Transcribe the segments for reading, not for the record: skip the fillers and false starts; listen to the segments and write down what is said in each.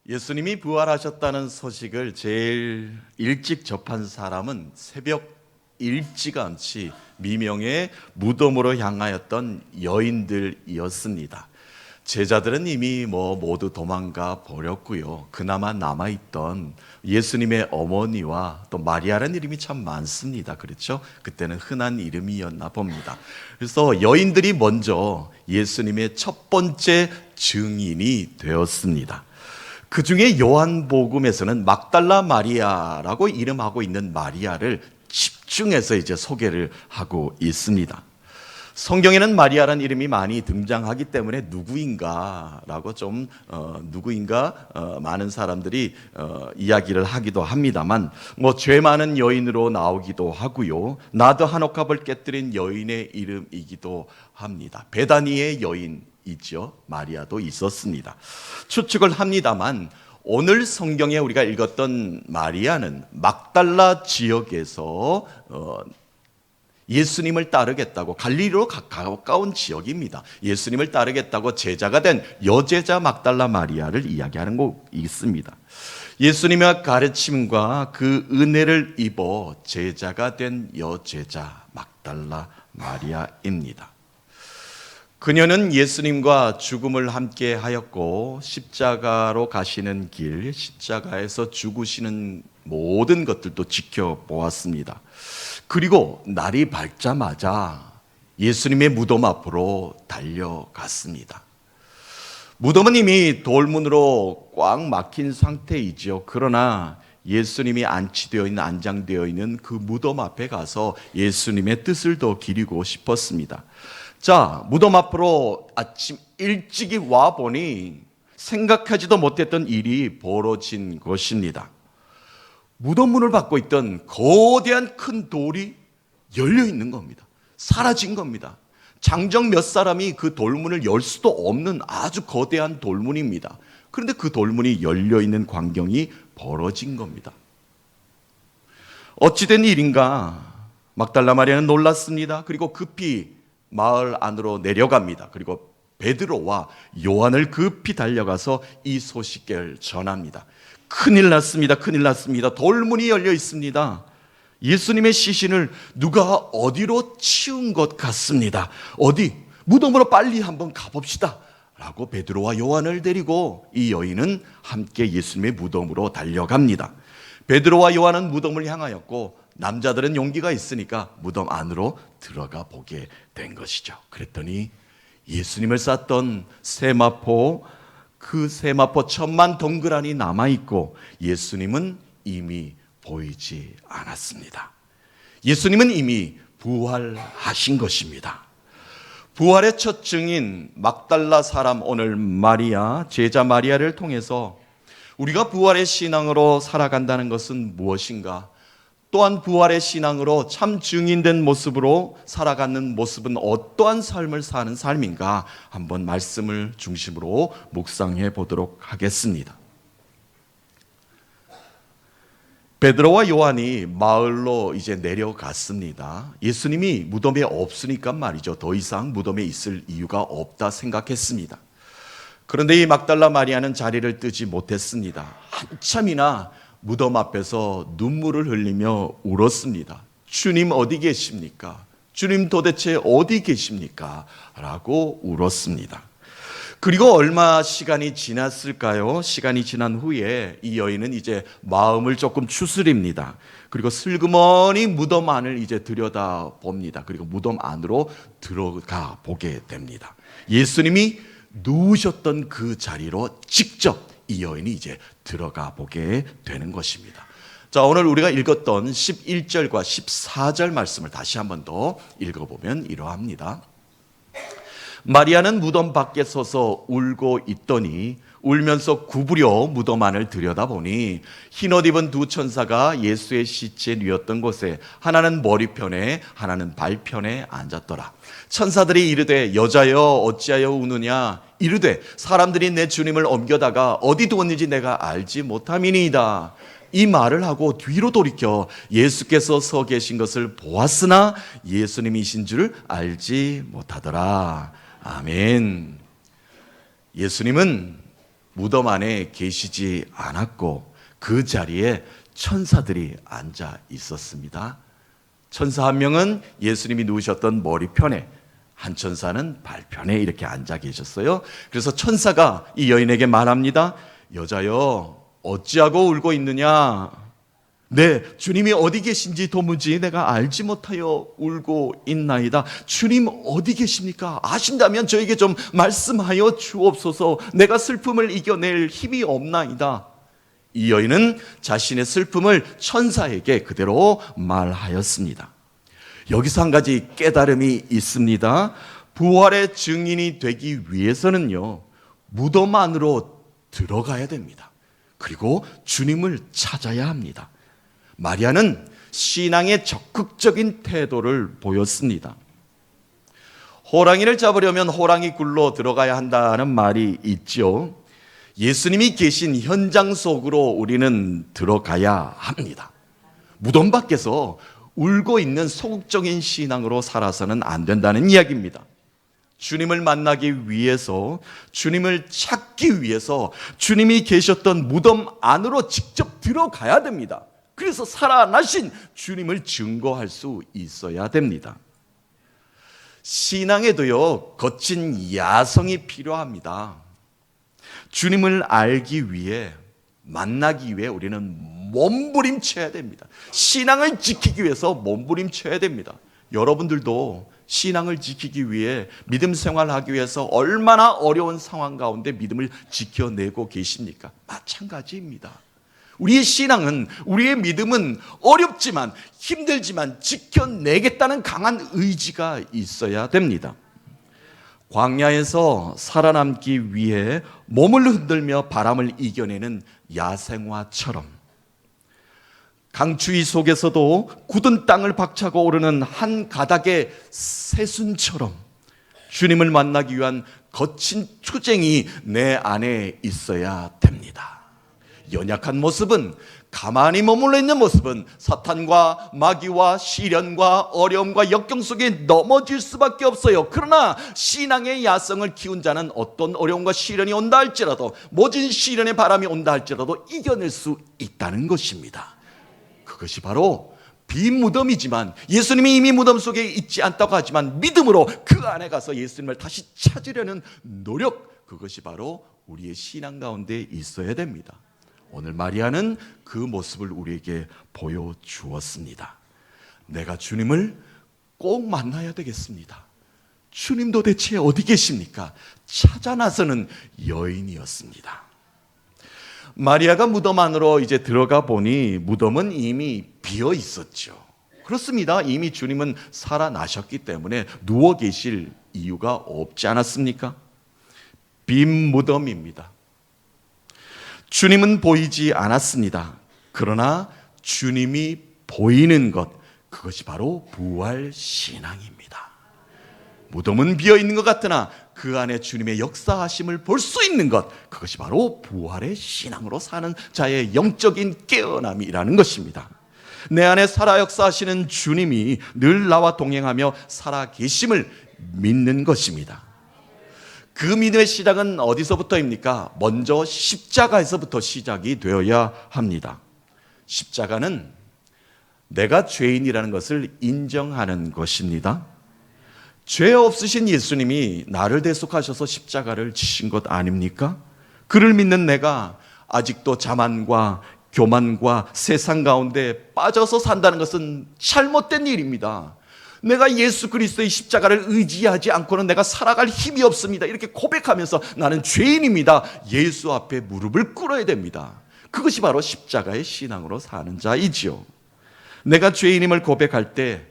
예수님이 부활하셨다는 소식을 제일 일찍 접한 사람은 새벽 일찌감치 미명의 무덤으로 향하였던 여인들이었습니다. 제자들은 이미 모두 도망가 버렸고요. 그나마 남아있던 예수님의 어머니와 또 마리아라는 이름이 참 많습니다. 그렇죠? 그때는 흔한 이름이었나 봅니다. 그래서 여인들이 먼저 예수님의 첫 번째 증인이 되었습니다. 그 중에 요한복음에서는 막달라 마리아라고 이름하고 있는 마리아를 집중해서 이제 소개를 하고 있습니다. 성경에는 마리아라는 이름이 많이 등장하기 때문에 누구인가라고 많은 사람들이 이야기를 하기도 합니다만 죄 많은 여인으로 나오기도 하고요. 나도 한옥합을 깨뜨린 여인의 이름이기도 합니다. 베다니의 여인이죠. 마리아도 있었습니다. 추측을 합니다만 오늘 성경에 우리가 읽었던 마리아는 막달라 지역에서 예수님을 따르겠다고, 갈릴리로 가까운 지역입니다. 예수님을 따르겠다고 제자가 된 여제자 막달라 마리아를 이야기하는 거 있습니다. 예수님의 가르침과 그 은혜를 입어 제자가 된 여제자 막달라 마리아입니다. 그녀는 예수님과 죽음을 함께 하였고 십자가로 가시는 길, 십자가에서 죽으시는 모든 것들도 지켜보았습니다. 그리고 날이 밝자마자 예수님의 무덤 앞으로 달려갔습니다. 무덤은 이미 돌문으로 꽉 막힌 상태이죠. 그러나 예수님이 안장되어 있는 그 무덤 앞에 가서 예수님의 뜻을 더 기리고 싶었습니다. 자, 무덤 앞으로 아침 일찍이 와보니 생각하지도 못했던 일이 벌어진 것입니다. 무덤 문을 받고 있던 거대한 큰 돌이 열려 있는 겁니다. 사라진 겁니다. 장정 몇 사람이 그 돌문을 열 수도 없는 아주 거대한 돌문입니다. 그런데 그 돌문이 열려 있는 광경이 벌어진 겁니다. 어찌된 일인가? 막달라 마리아는 놀랐습니다. 그리고 급히 마을 안으로 내려갑니다. 그리고 베드로와 요한을 급히 달려가서 이 소식을 전합니다. 큰일 났습니다. 큰일 났습니다. 돌문이 열려 있습니다. 예수님의 시신을 누가 어디로 치운 것 같습니다. 어디? 무덤으로 빨리 한번 가봅시다. 라고 베드로와 요한을 데리고 이 여인은 함께 예수님의 무덤으로 달려갑니다. 베드로와 요한은 무덤을 향하였고 남자들은 용기가 있으니까 무덤 안으로 들어가 보게 된 것이죠. 그랬더니 예수님을 쌌던 세마포, 그 세마포 천만 동그라니 남아있고 예수님은 이미 보이지 않았습니다. 예수님은 이미 부활하신 것입니다. 부활의 첫 증인 막달라 사람, 오늘 마리아, 제자 마리아를 통해서 우리가 부활의 신앙으로 살아간다는 것은 무엇인가? 또한 부활의 신앙으로 참 증인된 모습으로 살아가는 모습은 어떠한 삶을 사는 삶인가? 한번 말씀을 중심으로 묵상해 보도록 하겠습니다. 베드로와 요한이 마을로 이제 내려갔습니다. 예수님이 무덤에 없으니까 말이죠. 더 이상 무덤에 있을 이유가 없다 생각했습니다. 그런데 이 막달라 마리아는 자리를 뜨지 못했습니다. 한참이나 무덤 앞에서 눈물을 흘리며 울었습니다. 주님 어디 계십니까? 주님 도대체 어디 계십니까? 라고 울었습니다. 그리고 얼마 시간이 지났을까요? 시간이 지난 후에 이 여인은 이제 마음을 조금 추스립니다. 그리고 슬그머니 무덤 안을 이제 들여다봅니다. 그리고 무덤 안으로 들어가 보게 됩니다. 예수님이 누우셨던 그 자리로 직접 이 여인이 이제 들어가 보게 되는 것입니다. 자, 오늘 우리가 읽었던 11절과 14절 말씀을 다시 한번 더 읽어보면 이러합니다. 마리아는 무덤 밖에 서서 울고 있더니 울면서 구부려 무덤 안을 들여다보니 흰옷 입은 두 천사가 예수의 시체에 누웠던 곳에 하나는 머리편에 하나는 발편에 앉았더라. 천사들이 이르되 여자여 어찌하여 우느냐? 이르되 사람들이 내 주님을 옮겨다가 어디 두었는지 내가 알지 못함이니이다. 이 말을 하고 뒤로 돌이켜 예수께서 서 계신 것을 보았으나 예수님이신 줄 알지 못하더라. 아멘. 예수님은 무덤 안에 계시지 않았고 그 자리에 천사들이 앉아 있었습니다. 천사 한 명은 예수님이 누우셨던 머리편에, 한 천사는 발편에 이렇게 앉아 계셨어요. 그래서 천사가 이 여인에게 말합니다. 여자여, 어찌하고 울고 있느냐? 네, 주님이 어디 계신지 도무지 내가 알지 못하여 울고 있나이다. 주님 어디 계십니까? 아신다면 저에게 좀 말씀하여 주옵소서. 내가 슬픔을 이겨낼 힘이 없나이다. 이 여인은 자신의 슬픔을 천사에게 그대로 말하였습니다. 여기서 한 가지 깨달음이 있습니다. 부활의 증인이 되기 위해서는요, 무덤 안으로 들어가야 됩니다. 그리고 주님을 찾아야 합니다. 마리아는 신앙의 적극적인 태도를 보였습니다. 호랑이를 잡으려면 호랑이 굴로 들어가야 한다는 말이 있죠. 예수님이 계신 현장 속으로 우리는 들어가야 합니다. 무덤 밖에서 울고 있는 소극적인 신앙으로 살아서는 안 된다는 이야기입니다. 주님을 만나기 위해서, 주님을 찾기 위해서 주님이 계셨던 무덤 안으로 직접 들어가야 됩니다. 그래서 살아나신 주님을 증거할 수 있어야 됩니다. 신앙에도요, 거친 야성이 필요합니다. 주님을 알기 위해, 만나기 위해 우리는 몸부림쳐야 됩니다. 신앙을 지키기 위해서 몸부림쳐야 됩니다. 여러분들도 신앙을 지키기 위해, 믿음 생활하기 위해서 얼마나 어려운 상황 가운데 믿음을 지켜내고 계십니까? 마찬가지입니다. 우리의 신앙은, 우리의 믿음은 어렵지만, 힘들지만 지켜내겠다는 강한 의지가 있어야 됩니다. 광야에서 살아남기 위해 몸을 흔들며 바람을 이겨내는 야생화처럼, 강추위 속에서도 굳은 땅을 박차고 오르는 한 가닥의 새순처럼 주님을 만나기 위한 거친 투쟁이 내 안에 있어야 됩니다. 연약한 모습은, 가만히 머물러 있는 모습은 사탄과 마귀와 시련과 어려움과 역경 속에 넘어질 수밖에 없어요. 그러나 신앙의 야성을 키운 자는 어떤 어려움과 시련이 온다 할지라도, 모진 시련의 바람이 온다 할지라도 이겨낼 수 있다는 것입니다. 그것이 바로 빈 무덤이지만, 예수님이 이미 무덤 속에 있지 않다고 하지만 믿음으로 그 안에 가서 예수님을 다시 찾으려는 노력, 그것이 바로 우리의 신앙 가운데 있어야 됩니다. 오늘 마리아는 그 모습을 우리에게 보여주었습니다. 내가 주님을 꼭 만나야 되겠습니다. 주님 도대체 어디 계십니까? 찾아 나서는 여인이었습니다. 마리아가 무덤 안으로 이제 들어가 보니 무덤은 이미 비어 있었죠. 그렇습니다. 이미 주님은 살아나셨기 때문에 누워 계실 이유가 없지 않았습니까? 빈 무덤입니다. 주님은 보이지 않았습니다. 그러나 주님이 보이는 것, 그것이 바로 부활 신앙입니다. 무덤은 비어 있는 것 같으나 그 안에 주님의 역사하심을 볼 수 있는 것, 그것이 바로 부활의 신앙으로 사는 자의 영적인 깨어남이라는 것입니다. 내 안에 살아 역사하시는 주님이 늘 나와 동행하며 살아 계심을 믿는 것입니다. 그 믿음의 시작은 어디서부터입니까? 먼저 십자가에서부터 시작이 되어야 합니다. 십자가는 내가 죄인이라는 것을 인정하는 것입니다. 죄 없으신 예수님이 나를 대속하셔서 십자가를 지신 것 아닙니까? 그를 믿는 내가 아직도 자만과 교만과 세상 가운데 빠져서 산다는 것은 잘못된 일입니다. 내가 예수 그리스도의 십자가를 의지하지 않고는 내가 살아갈 힘이 없습니다. 이렇게 고백하면서 나는 죄인입니다. 예수 앞에 무릎을 꿇어야 됩니다. 그것이 바로 십자가의 신앙으로 사는 자이지요. 내가 죄인임을 고백할 때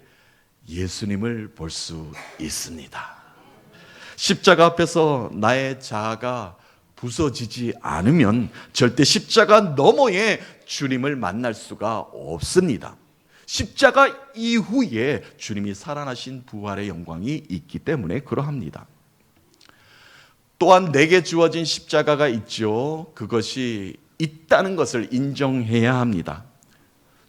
예수님을 볼 수 있습니다. 십자가 앞에서 나의 자아가 부서지지 않으면 절대 십자가 너머에 주님을 만날 수가 없습니다. 십자가 이후에 주님이 살아나신 부활의 영광이 있기 때문에 그러합니다. 또한 내게 주어진 십자가가 있죠. 그것이 있다는 것을 인정해야 합니다.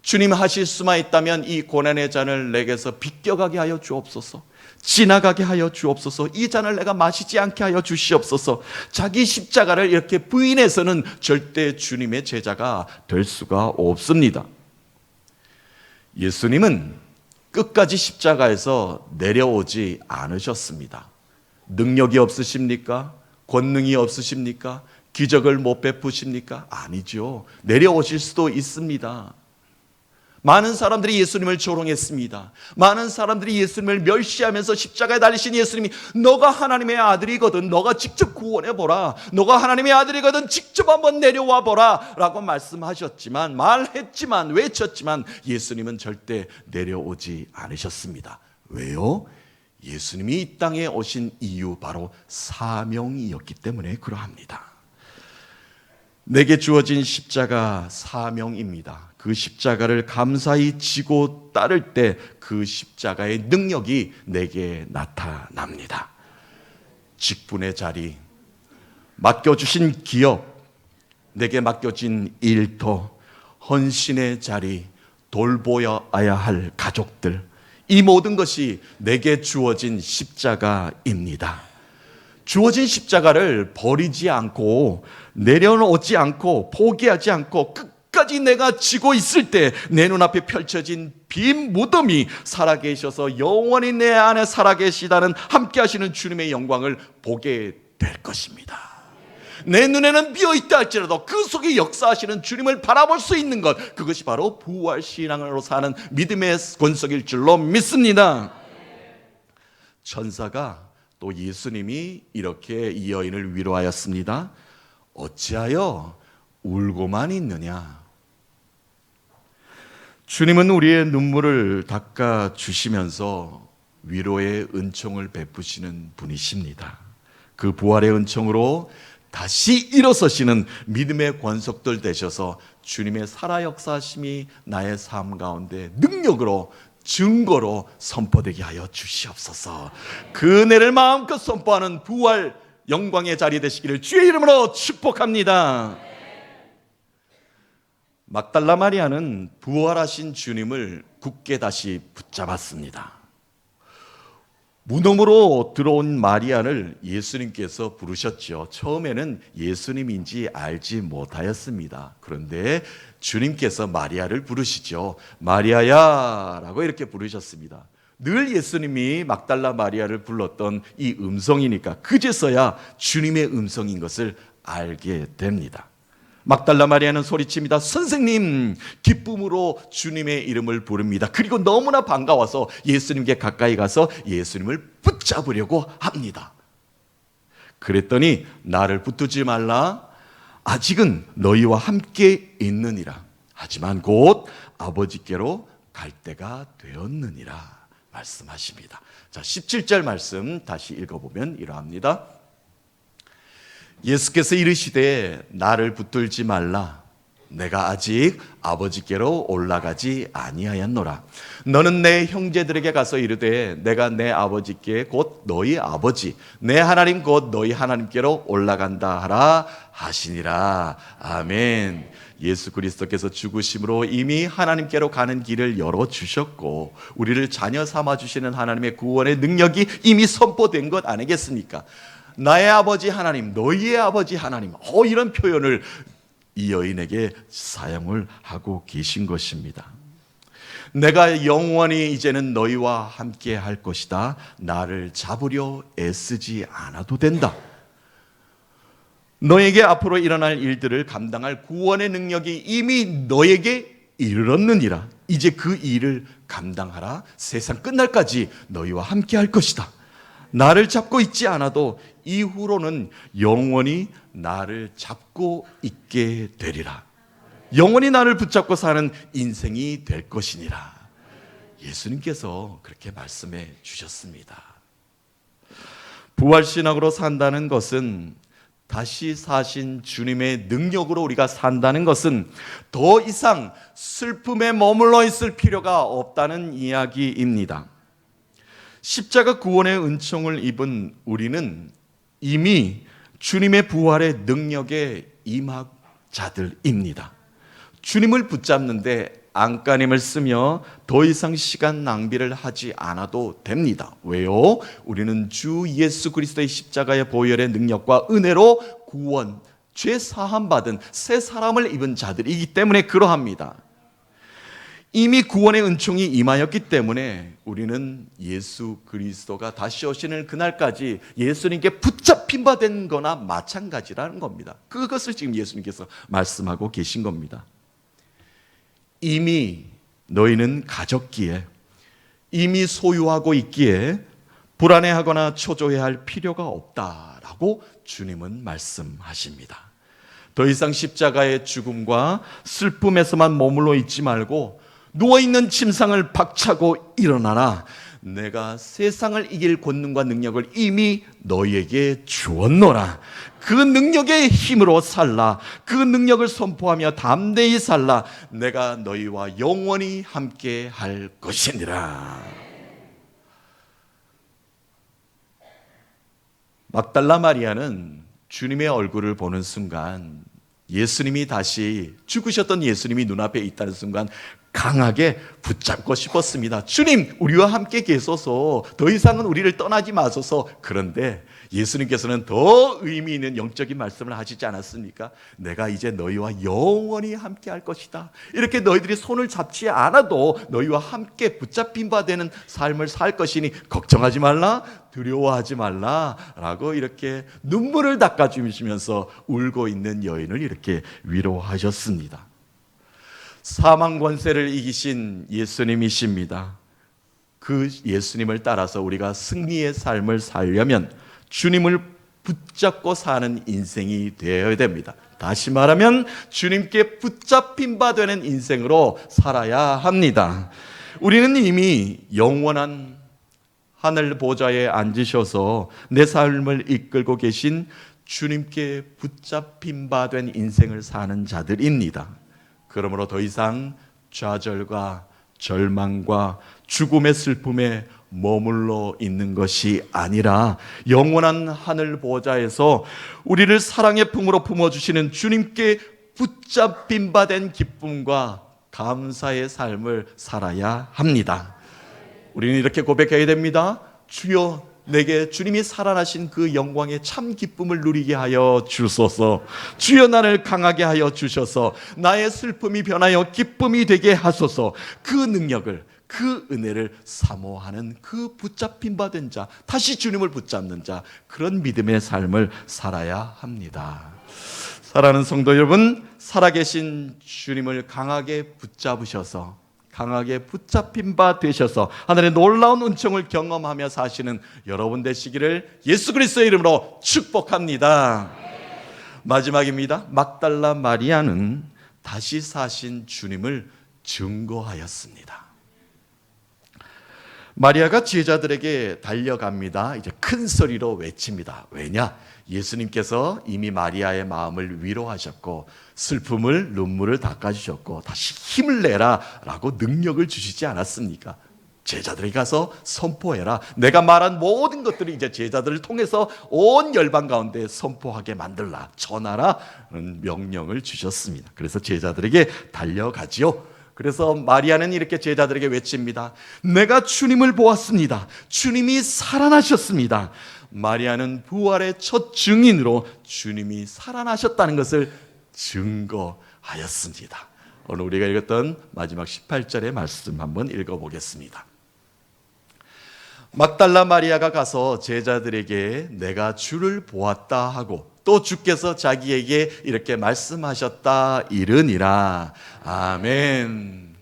주님 하실 수만 있다면 이 고난의 잔을 내게서 비껴가게 하여 주옵소서. 지나가게 하여 주옵소서. 이 잔을 내가 마시지 않게 하여 주시옵소서. 자기 십자가를 이렇게 부인해서는 절대 주님의 제자가 될 수가 없습니다. 예수님은 끝까지 십자가에서 내려오지 않으셨습니다. 능력이 없으십니까? 권능이 없으십니까? 기적을 못 베푸십니까? 아니죠. 내려오실 수도 있습니다. 많은 사람들이 예수님을 조롱했습니다. 많은 사람들이 예수님을 멸시하면서 십자가에 달리신 예수님이 너가 하나님의 아들이거든 너가 직접 구원해보라, 너가 하나님의 아들이거든 직접 한번 내려와 보라 라고 말씀하셨지만, 말했지만, 외쳤지만 예수님은 절대 내려오지 않으셨습니다. 왜요? 예수님이 이 땅에 오신 이유 바로 사명이었기 때문에 그러합니다. 내게 주어진 십자가 사명입니다. 그 십자가를 감사히 지고 따를 때 그 십자가의 능력이 내게 나타납니다. 직분의 자리, 맡겨주신 기업, 내게 맡겨진 일터, 헌신의 자리, 돌보아야 할 가족들, 이 모든 것이 내게 주어진 십자가입니다. 주어진 십자가를 버리지 않고 내려놓지 않고 포기하지 않고 끝까지 내가 지고 있을 때 내 눈앞에 펼쳐진 빈 무덤이 살아계셔서 영원히 내 안에 살아계시다는 함께 하시는 주님의 영광을 보게 될 것입니다. 내 눈에는 비어있다 할지라도 그 속에 역사하시는 주님을 바라볼 수 있는 것, 그것이 바로 부활신앙으로 사는 믿음의 권속일 줄로 믿습니다. 천사가 또 예수님이 이렇게 이 여인을 위로하였습니다. 어찌하여 울고만 있느냐? 주님은 우리의 눈물을 닦아주시면서 위로의 은총을 베푸시는 분이십니다. 그 부활의 은총으로 다시 일어서시는 믿음의 권속들 되셔서 주님의 살아 역사하심이 나의 삶 가운데 능력으로 증거로 선포되게 하여 주시옵소서. 그 은혜를 마음껏 선포하는 부활 영광의 자리 되시기를 주의 이름으로 축복합니다. 막달라 마리아는 부활하신 주님을 굳게 다시 붙잡았습니다. 무덤으로 들어온 마리아를 예수님께서 부르셨죠. 처음에는 예수님인지 알지 못하였습니다. 그런데 주님께서 마리아를 부르시죠. 마리아야 라고 이렇게 부르셨습니다. 늘 예수님이 막달라 마리아를 불렀던 이 음성이니까 그제서야 주님의 음성인 것을 알게 됩니다. 막달라 마리아는 소리칩니다. 선생님, 기쁨으로 주님의 이름을 부릅니다. 그리고 너무나 반가워서 예수님께 가까이 가서 예수님을 붙잡으려고 합니다. 그랬더니 나를 붙들지 말라. 아직은 너희와 함께 있느니라. 하지만 곧 아버지께로 갈 때가 되었느니라 말씀하십니다. 자, 17절 말씀 다시 읽어보면 이러합니다. 예수께서 이르시되 나를 붙들지 말라. 내가 아직 아버지께로 올라가지 아니하였노라. 너는 내 형제들에게 가서 이르되 내가 내 아버지께 곧 너희 아버지 내 하나님 곧 너희 하나님께로 올라간다 하라 하시니라. 아멘. 예수 그리스도께서 죽으심으로 이미 하나님께로 가는 길을 열어주셨고 우리를 자녀 삼아주시는 하나님의 구원의 능력이 이미 선포된 것 아니겠습니까? 나의 아버지 하나님, 너희의 아버지 하나님, 이런 표현을 이 여인에게 사용을 하고 계신 것입니다. 내가 영원히 이제는 너희와 함께 할 것이다. 나를 잡으려 애쓰지 않아도 된다. 너에게 앞으로 일어날 일들을 감당할 구원의 능력이 이미 너에게 이르렀느니라. 이제 그 일을 감당하라. 세상 끝날까지 너희와 함께 할 것이다. 나를 잡고 있지 않아도 이후로는 영원히 나를 잡고 있게 되리라. 영원히 나를 붙잡고 사는 인생이 될 것이니라. 예수님께서 그렇게 말씀해 주셨습니다. 부활신앙으로 산다는 것은, 다시 사신 주님의 능력으로 우리가 산다는 것은 더 이상 슬픔에 머물러 있을 필요가 없다는 이야기입니다. 십자가 구원의 은총을 입은 우리는 이미 주님의 부활의 능력에 임한 자들입니다. 주님을 붙잡는데 안간힘을 쓰며 더 이상 시간 낭비를 하지 않아도 됩니다. 왜요? 우리는 주 예수 그리스도의 십자가의 보혈의 능력과 은혜로 구원, 죄 사함 받은 새 사람을 입은 자들이기 때문에 그러합니다. 이미 구원의 은총이 임하였기 때문에 우리는 예수 그리스도가 다시 오시는 그날까지 예수님께 붙잡힌 바 된 거나 마찬가지라는 겁니다. 그것을 지금 예수님께서 말씀하고 계신 겁니다. 이미 너희는 가졌기에, 이미 소유하고 있기에 불안해하거나 초조해할 필요가 없다라고 주님은 말씀하십니다. 더 이상 십자가의 죽음과 슬픔에서만 머물러 있지 말고 누워있는 침상을 박차고 일어나라. 내가 세상을 이길 권능과 능력을 이미 너희에게 주었노라. 그 능력의 힘으로 살라. 그 능력을 선포하며 담대히 살라. 내가 너희와 영원히 함께 할 것이니라. 막달라 마리아는 주님의 얼굴을 보는 순간, 예수님이 다시 죽으셨던 예수님이 눈앞에 있다는 순간 강하게 붙잡고 싶었습니다. 주님, 우리와 함께 계소서. 더 이상은 우리를 떠나지 마소서. 그런데 예수님께서는 더 의미 있는 영적인 말씀을 하시지 않았습니까? 내가 이제 너희와 영원히 함께 할 것이다. 이렇게 너희들이 손을 잡지 않아도 너희와 함께 붙잡힌 바 되는 삶을 살 것이니 걱정하지 말라, 두려워하지 말라 라고 이렇게 눈물을 닦아주시면서 울고 있는 여인을 이렇게 위로하셨습니다. 사망 권세를 이기신 예수님이십니다. 그 예수님을 따라서 우리가 승리의 삶을 살려면 주님을 붙잡고 사는 인생이 되어야 됩니다. 다시 말하면 주님께 붙잡힌 바 되는 인생으로 살아야 합니다. 우리는 이미 영원한 하늘 보좌에 앉으셔서 내 삶을 이끌고 계신 주님께 붙잡힌 바 된 인생을 사는 자들입니다. 그러므로 더 이상 좌절과 절망과 죽음의 슬픔에 머물러 있는 것이 아니라 영원한 하늘 보좌에서 우리를 사랑의 품으로 품어주시는 주님께 붙잡힌 바 된 기쁨과 감사의 삶을 살아야 합니다. 우리는 이렇게 고백해야 됩니다. 주여, 내게 주님이 살아나신 그 영광의 참 기쁨을 누리게 하여 주소서. 주여, 나를 강하게 하여 주셔서 나의 슬픔이 변하여 기쁨이 되게 하소서. 그 능력을, 그 은혜를 사모하는 그 붙잡힌 바 된 자, 다시 주님을 붙잡는 자, 그런 믿음의 삶을 살아야 합니다. 사랑하는 성도 여러분, 살아계신 주님을 강하게 붙잡으셔서, 강하게 붙잡힌 바 되셔서 하늘의 놀라운 은총을 경험하며 사시는 여러분 되시기를 예수 그리스도의 이름으로 축복합니다. 마지막입니다. 막달라 마리아는 다시 사신 주님을 증거하였습니다. 마리아가 제자들에게 달려갑니다. 이제 큰 소리로 외칩니다. 왜냐? 예수님께서 이미 마리아의 마음을 위로하셨고 슬픔을, 눈물을 닦아주셨고 다시 힘을 내라 라고 능력을 주시지 않았습니까? 제자들에게 가서 선포해라. 내가 말한 모든 것들을 이제 제자들을 통해서 온 열방 가운데 선포하게 만들라, 전하라 는 명령을 주셨습니다. 그래서 제자들에게 달려가지요. 그래서 마리아는 이렇게 제자들에게 외칩니다. 내가 주님을 보았습니다. 주님이 살아나셨습니다. 마리아는 부활의 첫 증인으로 주님이 살아나셨다는 것을 증거하였습니다. 오늘 우리가 읽었던 마지막 18절의 말씀 한번 읽어보겠습니다. 막달라 마리아가 가서 제자들에게 내가 주를 보았다 하고 또 주께서 자기에게 이렇게 말씀하셨다 이르니라. 아멘.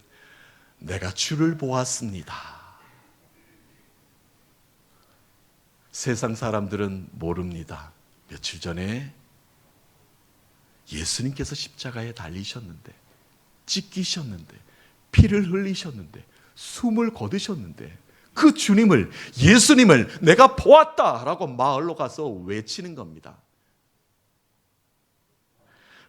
내가 주를 보았습니다. 세상 사람들은 모릅니다. 며칠 전에 예수님께서 십자가에 달리셨는데, 찢기셨는데, 피를 흘리셨는데, 숨을 거두셨는데 그 주님을, 예수님을 내가 보았다라고 마을로 가서 외치는 겁니다.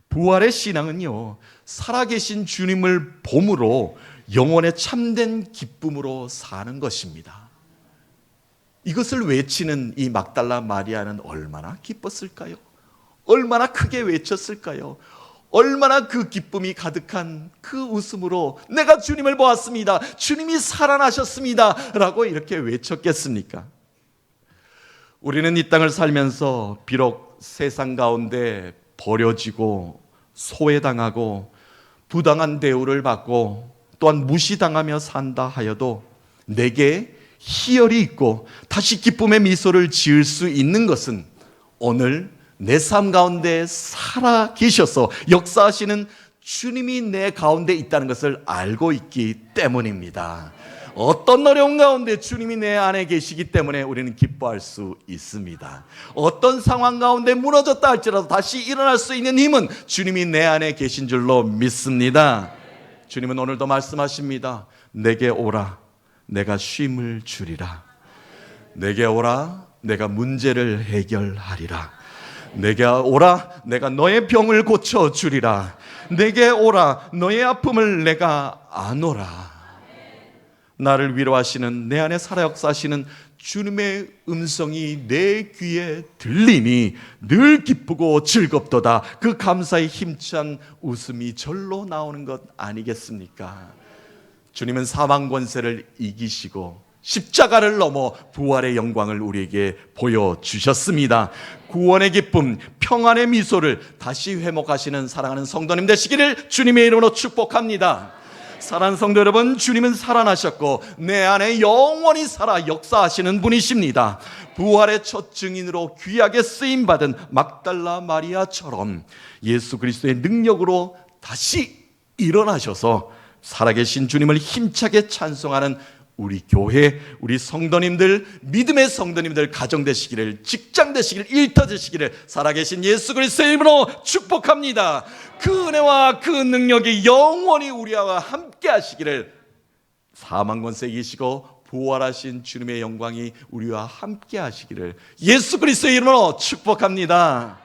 부활의 신앙은요, 살아계신 주님을 봄으로 영혼의 참된 기쁨으로 사는 것입니다. 이것을 외치는 이 막달라 마리아는 얼마나 기뻤을까요? 얼마나 크게 외쳤을까요? 얼마나 그 기쁨이 가득한 그 웃음으로 내가 주님을 보았습니다, 주님이 살아나셨습니다 라고 이렇게 외쳤겠습니까? 우리는 이 땅을 살면서 비록 세상 가운데 버려지고 소외당하고 부당한 대우를 받고 또한 무시당하며 산다 하여도 내게 희열이 있고 다시 기쁨의 미소를 지을 수 있는 것은 오늘 내 삶 가운데 살아 계셔서 역사하시는 주님이 내 가운데 있다는 것을 알고 있기 때문입니다. 어떤 어려운 가운데 주님이 내 안에 계시기 때문에 우리는 기뻐할 수 있습니다. 어떤 상황 가운데 무너졌다 할지라도 다시 일어날 수 있는 힘은 주님이 내 안에 계신 줄로 믿습니다. 주님은 오늘도 말씀하십니다. 내게 오라, 내가 쉼을 주리라. 내게 오라, 내가 문제를 해결하리라. 내게 오라, 내가 너의 병을 고쳐주리라. 내게 오라, 너의 아픔을 내가 안오라. 나를 위로하시는, 내 안에 살아 역사하시는 주님의 음성이 내 귀에 들리니 늘 기쁘고 즐겁도다. 그 감사의 힘찬 웃음이 절로 나오는 것 아니겠습니까? 주님은 사망 권세를 이기시고 십자가를 넘어 부활의 영광을 우리에게 보여주셨습니다. 구원의 기쁨, 평안의 미소를 다시 회복하시는 사랑하는 성도님 되시기를 주님의 이름으로 축복합니다. 사랑하는 성도 여러분, 주님은 살아나셨고 내 안에 영원히 살아 역사하시는 분이십니다. 부활의 첫 증인으로 귀하게 쓰임받은 막달라 마리아처럼 예수 그리스도의 능력으로 다시 일어나셔서 살아계신 주님을 힘차게 찬송하는 우리 교회, 우리 성도님들, 믿음의 성도님들 가정 되시기를, 직장 되시기를, 일터 되시기를 살아계신 예수 그리스도의 이름으로 축복합니다. 그 은혜와 그 능력이 영원히 우리와 함께 하시기를, 사망 권세 이기시고 부활하신 주님의 영광이 우리와 함께 하시기를 예수 그리스도의 이름으로 축복합니다.